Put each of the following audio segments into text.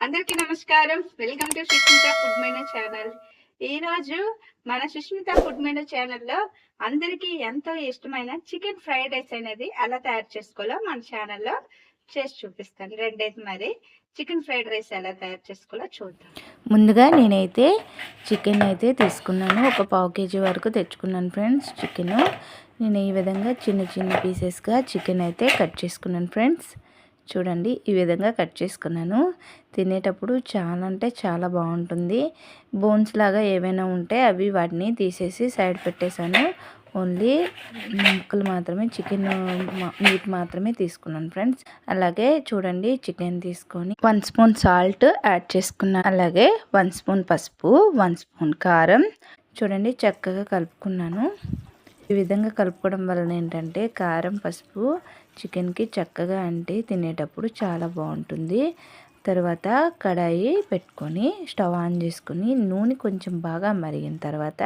అందరికీ నమస్కారం. Welcome to Sushmita food menu channel. ఈరోజు మన సుష్మిత ఫుడ్ మెనూ ఛానల్‌లో అందరికీ ఎంతో ఇష్టమైన చికెన్ ఫ్రైడ్ రైస్ అనేది ఎలా తయారు చేసుకోవాలో మన ఛానల్‌లో చేసి చూపిస్తాను. రెండైతే మరి చికెన్ ఫ్రైడ్ రైస్ ఎలా తయారు చేసుకోవాలో చూద్దాం. ముందుగా నేనైతే చికెన్ అయితే తీసుకున్నాను. ఒక పావు కేజీ వరకు తెచ్చుకున్నాను ఫ్రెండ్స్. చికెను నేను ఈ విధంగా చిన్న చిన్న పీసెస్గా చికెన్ అయితే కట్ చేసుకున్నాను ఫ్రెండ్స్. చూడండి, ఈ విధంగా కట్ చేసుకున్నాను. తినేటప్పుడు చాలా అంటే చాలా బాగుంటుంది. బోన్స్ లాగా ఏవైనా ఉంటే అవి వాటిని తీసేసి సైడ్ పెట్టేశాను. ఓన్లీ ముక్కలు మాత్రమే, చికెన్ మీట్ మాత్రమే తీసుకున్నాను ఫ్రెండ్స్. అలాగే చూడండి, చికెన్ తీసుకొని 1 స్పూన్ సాల్ట్ యాడ్ చేసుకున్నాను. అలాగే 1 స్పూన్ పసుపు, 1 స్పూన్ కారం. చూడండి, చక్కగా కలుపుకున్నాను. ఈ విధంగా కలుపుకోవడం వలన ఏంటంటే కారం పసుపు చికెన్కి చక్కగా అంటే తినేటప్పుడు చాలా బాగుంటుంది. తర్వాత కడాయి పెట్టుకొని స్టవ్ ఆన్ చేసుకొని నూనె కొంచెం బాగా మరిగిన తర్వాత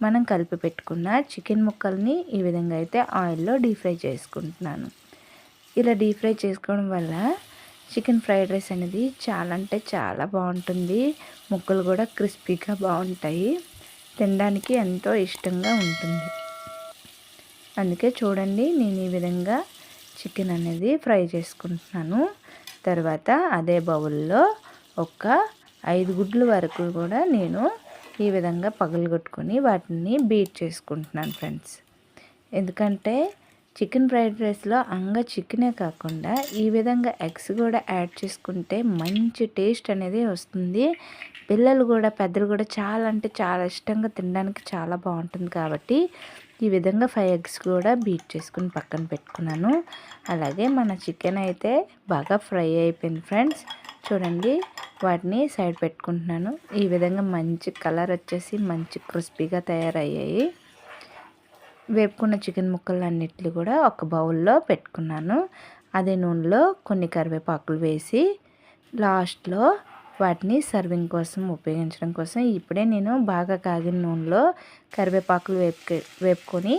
మనం కలిపి పెట్టుకున్న చికెన్ ముక్కల్ని ఈ విధంగా అయితే ఆయిల్లో డీప్ ఫ్రై చేసుకుంటున్నాను. ఇలా డీప్ ఫ్రై చేసుకోవడం వల్ల చికెన్ ఫ్రైడ్ రైస్ అనేది చాలా అంటే చాలా బాగుంటుంది. ముక్కలు కూడా క్రిస్పీగా బాగుంటాయి. తినడానికి ఎంతో ఇష్టంగా ఉంటుంది. అందుకే చూడండి, నేను ఈ విధంగా చికెన్ అనేది ఫ్రై చేసుకుంటున్నాను. తర్వాత అదే బౌల్లో ఒక 5 గుడ్లు వరకు కూడా నేను ఈ విధంగా పగలగొట్టుకొని వాటిని బీట్ చేసుకుంటున్నాను ఫ్రెండ్స్. ఎందుకంటే చికెన్ ఫ్రైడ్ రైస్లో చికెనే కాకుండా ఈ విధంగా ఎగ్స్ కూడా యాడ్ చేసుకుంటే మంచి టేస్ట్ అనేది వస్తుంది. పిల్లలు కూడా పెద్దలు కూడా చాలా అంటే చాలా ఇష్టంగా తినడానికి చాలా బాగుంటుంది. కాబట్టి ఈ విధంగా 5 ఎగ్స్ కూడా బీట్ చేసుకుని పక్కన పెట్టుకున్నాను. అలాగే మన చికెన్ అయితే బాగా ఫ్రై అయిపోయింది ఫ్రెండ్స్. చూడండి, వాటిని సైడ్ పెట్టుకుంటున్నాను. ఈ విధంగా మంచి కలర్ వచ్చేసి మంచి క్రిస్పీగా తయారయ్యాయి. వేపుకున్న చికెన్ ముక్కలన్నిటిని కూడా ఒక బౌల్లో పెట్టుకున్నాను. అదే నూనెలో కొన్ని కరివేపాకులు వేసి లాస్ట్లో వాటిని సర్వింగ్ కోసం ఉపయోగించడం కోసం ఇప్పుడే నేను బాగా కాగిన నూనెలో కరివేపాకులు వేపుకొని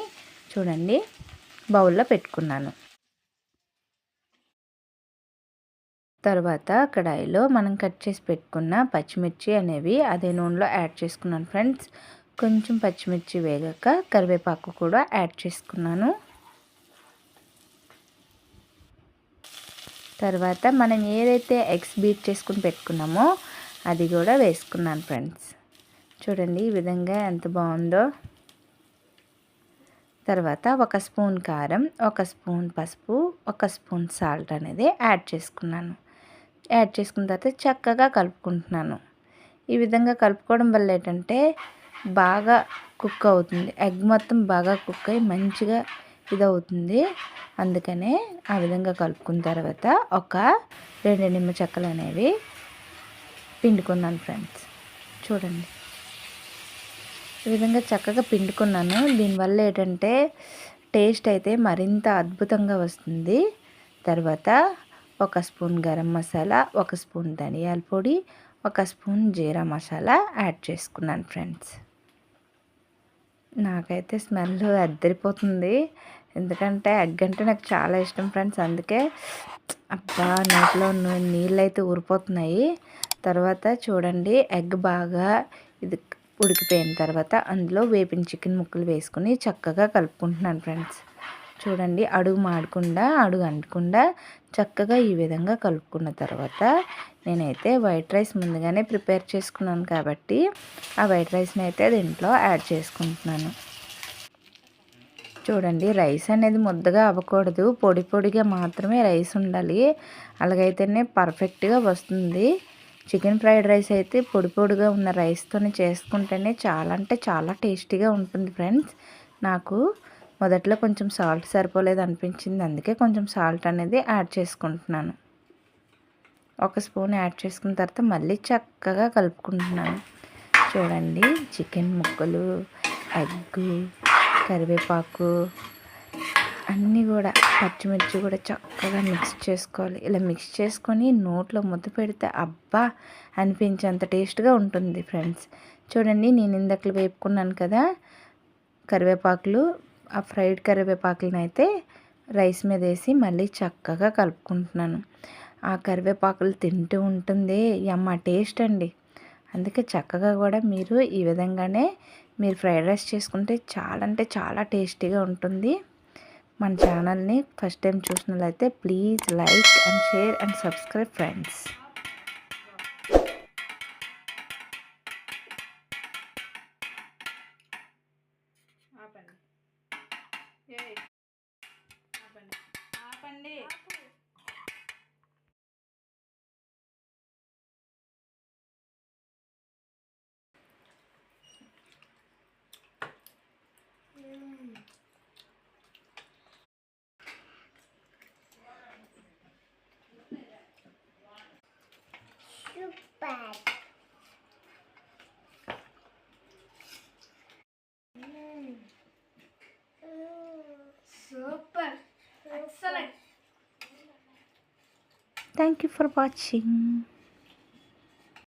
చూడండి బౌల్లో పెట్టుకున్నాను. తర్వాత కడాయిలో మనం కట్ చేసి పెట్టుకున్న పచ్చిమిర్చి అనేవి అదే నూనెలో యాడ్ చేసుకున్నాను ఫ్రెండ్స్. కొంచెం పచ్చిమిర్చి వేగాక కరివేపాకు కూడా యాడ్ చేసుకున్నాను. తర్వాత మనం ఏదైతే ఎగ్స్ బీట్ చేసుకుని పెట్టుకున్నామో అది కూడా వేసుకున్నాను ఫ్రెండ్స్. చూడండి ఈ విధంగా ఎంత బాగుందో. తర్వాత 1 స్పూన్ కారం, 1 స్పూన్ పసుపు, 1 స్పూన్ సాల్ట్ అనేది యాడ్ చేసుకున్నాను. యాడ్ చేసుకున్న తర్వాత చక్కగా కలుపుకుంటున్నాను. ఈ విధంగా కలుపుకోవడం వల్ల ఏంటంటే బాగా కుక్ అవుతుంది. ఎగ్ మొత్తం బాగా కుక్ అయ్యి మంచిగా ఇదవుతుంది. అందుకనే ఆ విధంగా కలుపుకున్న తర్వాత ఒక 2 నిమ్మ చెక్కలు అనేవి పిండుకున్నాను ఫ్రెండ్స్. చూడండి, ఈ విధంగా చక్కగా పిండుకున్నాను. దీనివల్ల ఏంటంటే టేస్ట్ అయితే మరింత అద్భుతంగా వస్తుంది. తర్వాత 1 స్పూన్ గరం మసాలా, 1 స్పూన్ ధనియాల పొడి, 1 స్పూన్ జీరా మసాలా యాడ్ చేసుకున్నాను ఫ్రెండ్స్. నాకైతే స్మెల్ అద్దరిపోతుంది. ఎందుకంటే ఎగ్ అంటే నాకు చాలా ఇష్టం ఫ్రెండ్స్. అందుకే అబ్బా నోట్లో నీళ్ళు అయితే ఊరిపోతున్నాయి. తర్వాత చూడండి, ఎగ్ బాగా ఇది ఉడికిపోయిన తర్వాత అందులో వేపిన చికెన్ ముక్కలు వేసుకొని చక్కగా కలుపుకుంటున్నాను ఫ్రెండ్స్. చూడండి, అడుగు మాడకుండా అడుగు అంటకుండా చక్కగా ఈ విధంగా కలుపుకున్న తర్వాత నేనైతే వైట్ రైస్ ముందుగానే ప్రిపేర్ చేసుకున్నాను కాబట్టి ఆ వైట్ రైస్ని అయితే దీంట్లో యాడ్ చేసుకుంటున్నాను. చూడండి, రైస్ అనేది ముద్దగా అవ్వకూడదు, పొడి పొడిగా మాత్రమే రైస్ ఉండాలి. అలాగైతేనే పర్ఫెక్ట్గా వస్తుంది. చికెన్ ఫ్రైడ్ రైస్ అయితే పొడి పొడిగా ఉన్న రైస్తోనే చేసుకుంటేనే చాలా అంటే చాలా టేస్టీగా ఉంటుంది ఫ్రెండ్స్. నాకు మొదట్లో కొంచెం సాల్ట్ సరిపోలేదు అనిపించింది. అందుకే కొంచెం సాల్ట్ అనేది యాడ్ చేసుకుంటున్నాను. 1 స్పూన్ యాడ్ చేసుకున్న తర్వాత మళ్ళీ చక్కగా కలుపుకుంటున్నాను. చూడండి, చికెన్ ముక్కలు, ఎగ్గు, కరివేపాకు అన్నీ కూడా పచ్చిమిర్చి కూడా చక్కగా మిక్స్ చేసుకోవాలి. ఇలా మిక్స్ చేసుకొని నోట్లో ముద్ద పెడితే అబ్బా అనిపించేంత టేస్ట్గా ఉంటుంది ఫ్రెండ్స్. చూడండి, నేను ఇందాక వేపుకున్నాను కదా కరివేపాకులు, ఆ ఫ్రైడ్ కరివేపాకులను అయితే రైస్ మీద వేసి మళ్ళీ చక్కగా కలుపుకుంటున్నాను. ఆ కరివేపాకులు తింటూ ఉంటుంది. యమ్మ టేస్ట్ అండి. అందుకే చక్కగా కూడా మీరు ఈ విధంగానే మీరు ఫ్రైడ్ రైస్ చేసుకుంటే చాలా అంటే చాలా టేస్టీగా ఉంటుంది. మన ఛానల్ని ఫస్ట్ టైం చూసినట్లయితే please like and share and subscribe friends. ఆపండి. Super. Excellent. Thank you for watching.